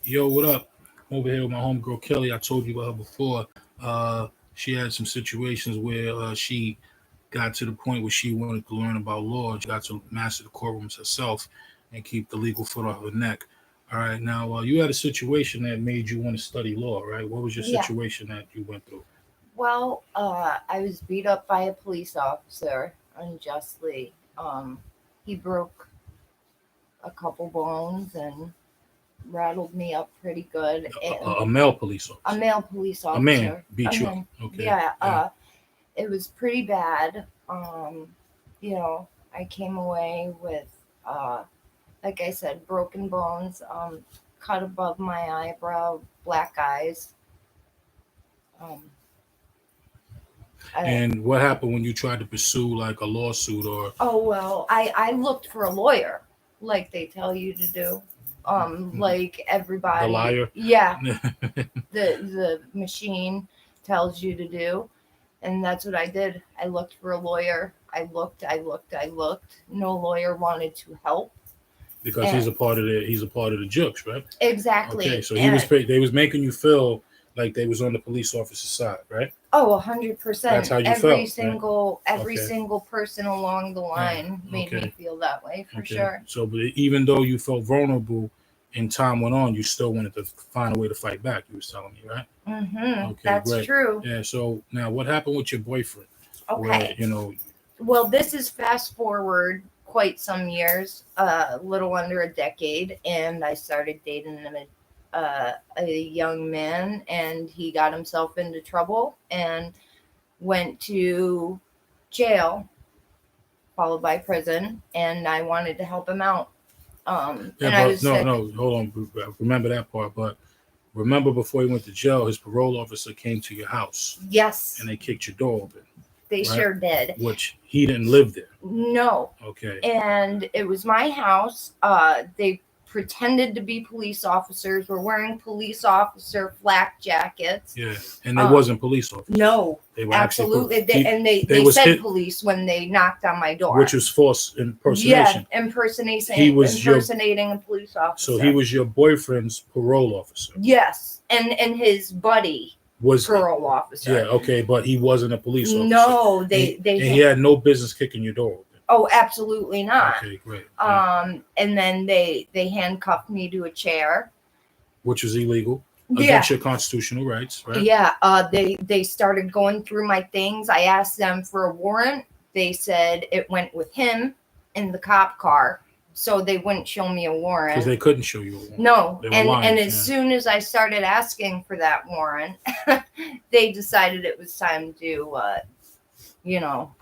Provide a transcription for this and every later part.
Yo, what up? I'm over here with my homegirl Kelly. I told you about her before. Uh, she had some situations where she got to the point where she wanted to learn about law. She got to master the courtrooms herself and keep the legal foot off her neck. All right. Now, you had a situation that made you want to study law, right? What was your Yeah. situation that you went through? Well, I was beat up by a police officer unjustly. He broke a couple bones and rattled me up pretty good. And A male police a officer, male police a man officer. beat you up. And Okay. yeah, Yeah. it was pretty bad. I came away with, uh, like I said, broken bones, cut above my eyebrow, black eyes. Um, I, And what happened when you tried to pursue like a lawsuit or Oh well, I looked for a lawyer, like they tell you to do. Like the everybody, liar? yeah, the machine tells you to do, and that's what I did. I looked for a lawyer. I looked. No lawyer wanted to help. Because And he's a part of the jokes, right? Okay, exactly, so and they was making you feel like they was on the police officer's side, right? oh, That's 100%. how you Every felt, right? single every Okay, single person along the yeah, line made okay, me feel that way for okay. sure. So, but even though you felt vulnerable, and time went on, you still wanted to find a way to fight back. You was telling me, right? Okay, That's great. true. Yeah. So now, what happened with your boyfriend? Where Okay. you know, Well, this is fast forward quite some years, a little under a decade, and I started dating a young man, and he got himself into trouble and went to jail, followed by prison, and I wanted to help him out. yeah, And I but was no, sick. no, hold on. Remember that part, but remember before he went to jail, his parole officer came to your house Yes, and they kicked your door open, they right? sure did. Which he didn't live there. No, Okay. and it was my house. They pretended to be police officers. Were wearing police officer flak jackets. Yeah, and they Um, wasn't police officers. no, They were actually absolutely. And they they was said hit, police when they knocked on my which door. was false Yeah, impersonation. He impersonating was your impersonating a police so he officer. was your boyfriend's parole officer. Yes, and his buddy Was parole yeah, officer. okay, but he wasn't a police officer, No, and he had no business kicking your door open. oh, absolutely not. Okay, great. Yeah. And then they handcuffed me to a chair. Which was illegal Yeah, against your constitutional rights, right? yeah. They started going through my things. I asked them for a warrant. They said it went with him in the cop car, so they wouldn't show me a Because warrant. they couldn't show you a warrant. No, They were and lying. as Yeah. soon as I started asking for that warrant, they decided it was time to,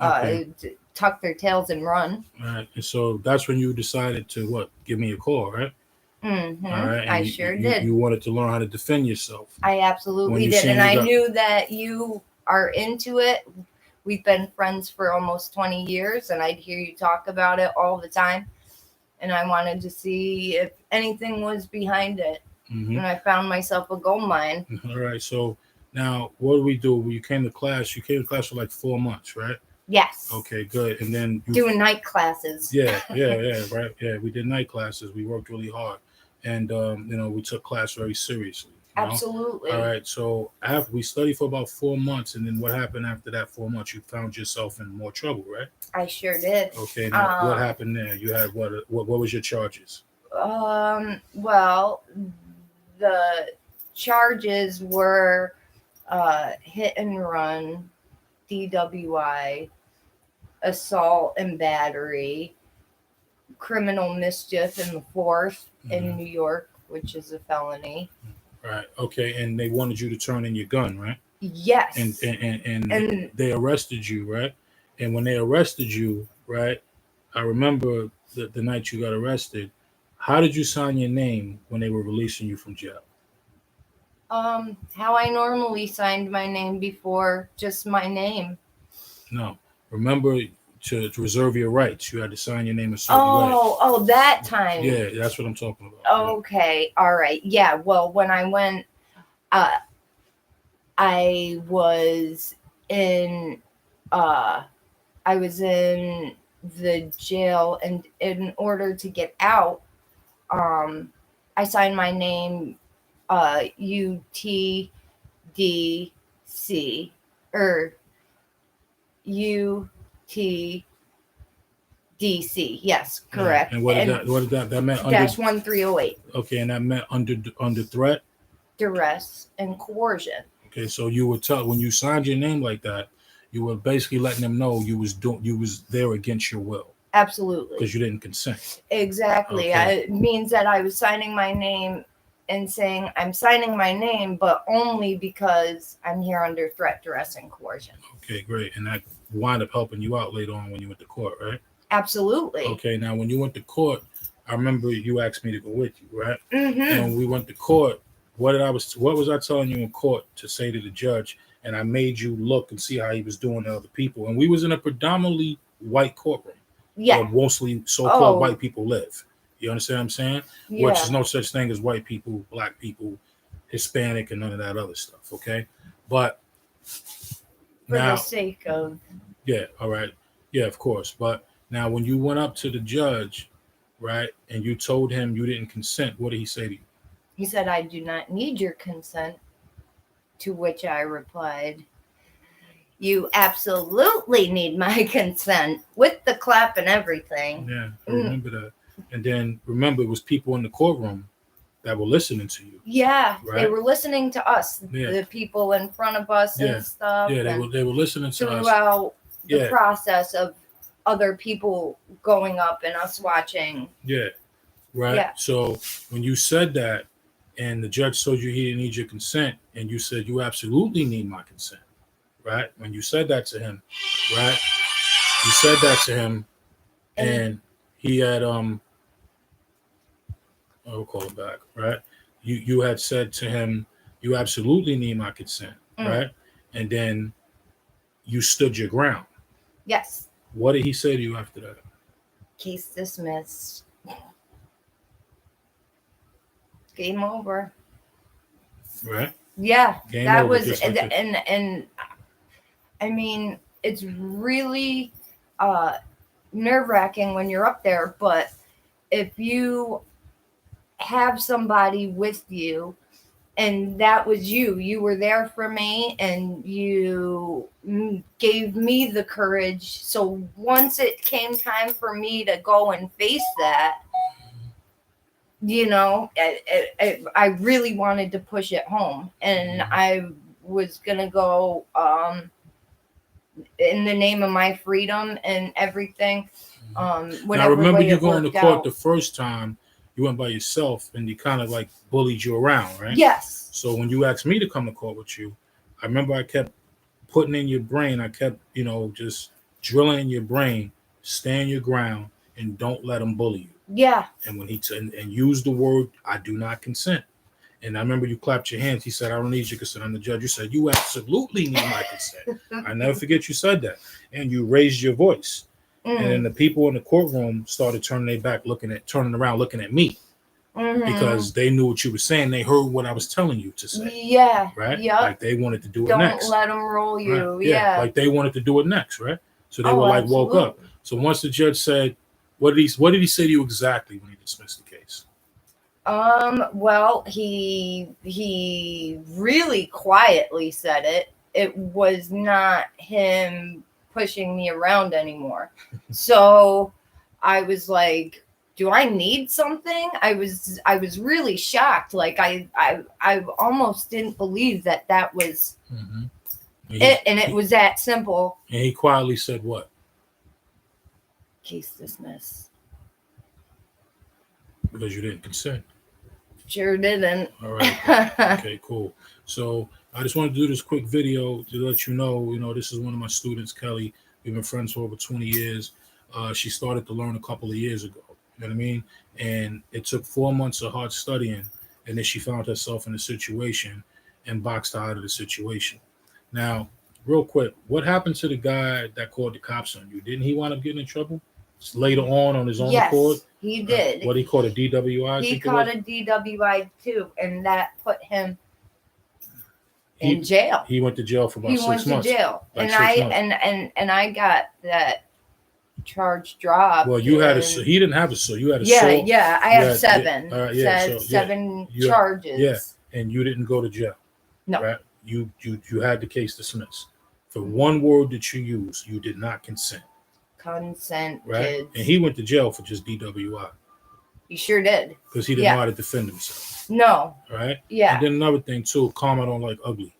Okay. tuck their tails and run. All right. And so that's when you decided to what? Give me a call, right? All right. And I sure did. you wanted to learn how to defend yourself. I When absolutely you did. seen And you I got knew that you are into it. We've been friends for almost 20 years, and I'd hear you talk about it all the time. And I wanted to see if anything was behind it. hmm And I found myself a gold mine. All right. So now what do we do? When you came to class, you came to class for like 4 months, right? Yes. Okay, good. And then you Doing night classes. yeah, right. Yeah, we did night classes. We worked really hard. And we took class very seriously. Absolutely. All right. So after we studied for about 4 months, and then what happened after that 4 months? You found yourself in more trouble, right? I sure did. Okay. Now what happened there? You had what was your charges? Well, the charges were hit and run, DWI, assault and battery, criminal mischief in the fourth in Mhm. New York, which is a felony. Right. Okay. And they wanted you to turn in your gun, right? Yes. And they arrested you, right? And when they arrested you, right? I remember the night you got arrested. How did you sign your name when they were releasing you from jail? How I normally signed my name before, just my name. No. Remember to reserve your rights. You had to sign your name a certain way. Oh, that time. Yeah, that's what I'm talking about. Okay, all right. Yeah, well, when I went, uh, I was in, uh, I was in the jail, and in order to get out, I signed my name UTDC or UTDC. Yes, correct. And what did that? What did that? That meant under. Dash 1308. Okay, and that meant under threat. Duress and coercion. Okay, so you would tell when you signed your name like that, you were basically letting them know you was there against your will. Absolutely. Because you didn't consent. Exactly. Okay. It means that I was signing my name and saying I'm signing my name, but only because I'm here under threat, duress, and coercion. Okay, great. And that wound up helping you out later on when you went to court, right? Absolutely. Okay, now when you went to court, I remember you asked me to go with you, right? Mm-hmm. And when we went to court, what was I telling you in court to say to the judge? And I made you look and see how he was doing to other people. And we was in a predominantly white courtroom. Yeah. Where mostly so-called white people live. You understand what I'm saying? Yeah. Which is no such thing as white people, black people, Hispanic, and none of that other stuff. Okay, but For now, the sake of. Yeah, all right, yeah, of course. But now, when you went up to the judge, right, and you told him you didn't consent, what did he say to you? He said, "I do not need your consent." To which I replied, "You absolutely need my consent," with the clap and everything. Yeah, I remember that. And then remember, it was people in the courtroom that were listening to you. Yeah, right? They were listening to us, Yeah. the people in front of us and stuff. Yeah, they were listening to us throughout the process of other people going up and us watching. Yeah, right. Yeah. So when you said that, and the judge told you he didn't need your consent, and you said you absolutely need my consent, right? When you said that to him, right? You said that to him, and he had I'll call it back, right? You had said to him, you absolutely need my consent, right? And then you stood your ground. Yes. What did he say to you after that? Case dismissed. Game over. Right? Yeah. Game that over, was and I mean, it's really nerve-wracking when you're up there, but if you have somebody with you and that was you were there for me and you gave me the courage, so once it came time for me to go and face that, you know, I really wanted to push it home, and I was gonna go in the name of my freedom and everything. Now, remember you going to court the first time, you went by yourself and you kind of like bullied you around, right? Yes. So when you asked me to come to court with you, I remember I kept putting in your brain, I kept, just drilling in your brain, stand your ground and don't let them bully you. Yeah. And when he and use the word, I do not consent. And I remember you clapped your hands. He said, I don't need your consent. I'm the judge. You said, you absolutely need my consent. I never forget you said that. And you raised your voice. And then the people in the courtroom started turning around, looking at me. Because they knew what you were saying. They heard what I was telling you to say. Yeah. Right? Yep. Like they wanted to do it next. Don't let them roll you. Right? Yeah. Like they wanted to do it next, right? So they were like, woke up. So once the judge said, what did he say to you exactly when he dismissed the case? Well, he really quietly said it. It was not him pushing me around anymore. So I was like, do I need something? I was really shocked. Like I almost didn't believe that was it, and it was that simple. And he quietly said what? Case dismissed. Because you didn't consent. Sure didn't. All right. Okay, cool. So I just wanted to do this quick video to let you know, this is one of my students, Kelly. We've been friends for over 20 years. She started to learn a couple of years ago. You know what I mean? And it took 4 months of hard studying. And then she found herself in a situation and boxed out of the situation. Now, real quick, what happened to the guy that called the cops on you? Didn't he wind up getting in trouble? Later on his own accord? Yes, he did. What he called a DWI? He called a DWI too, and that put him in jail. He went to jail for about 6 months. He went to jail, like and I got that charge dropped. Well, you had you didn't have a so you had a yeah, I have 7. seven charges. and you didn't go to jail. No. Right? You had the case dismissed. For one word that you used, you did not consent. Consent, Right? kids. And he went to jail for just DWI. He sure did. Because he didn't know how to defend himself. No. Right? Yeah. And then another thing too, Karma don't like ugly.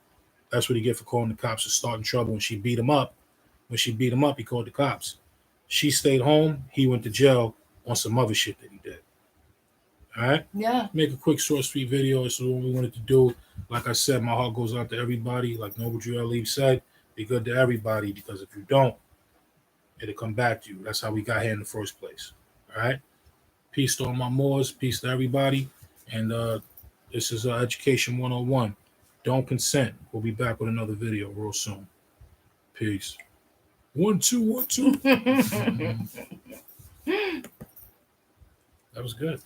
That's what he get for calling the cops and starting trouble. When she beat him up, he called the cops. She stayed home. He went to jail on some other shit that he did. All right? Yeah. Make a quick short, sweet video. This is what we wanted to do. Like I said, my heart goes out to everybody. Like Noble Drew Ali said, be good to everybody, because if you don't, it'll come back to you. That's how we got here in the first place. All right? Peace to all my Moors. Peace to everybody. And this is Education 101. Don't consent. We'll be back with another video real soon. Peace. 1, 2, 1, 2. That was good.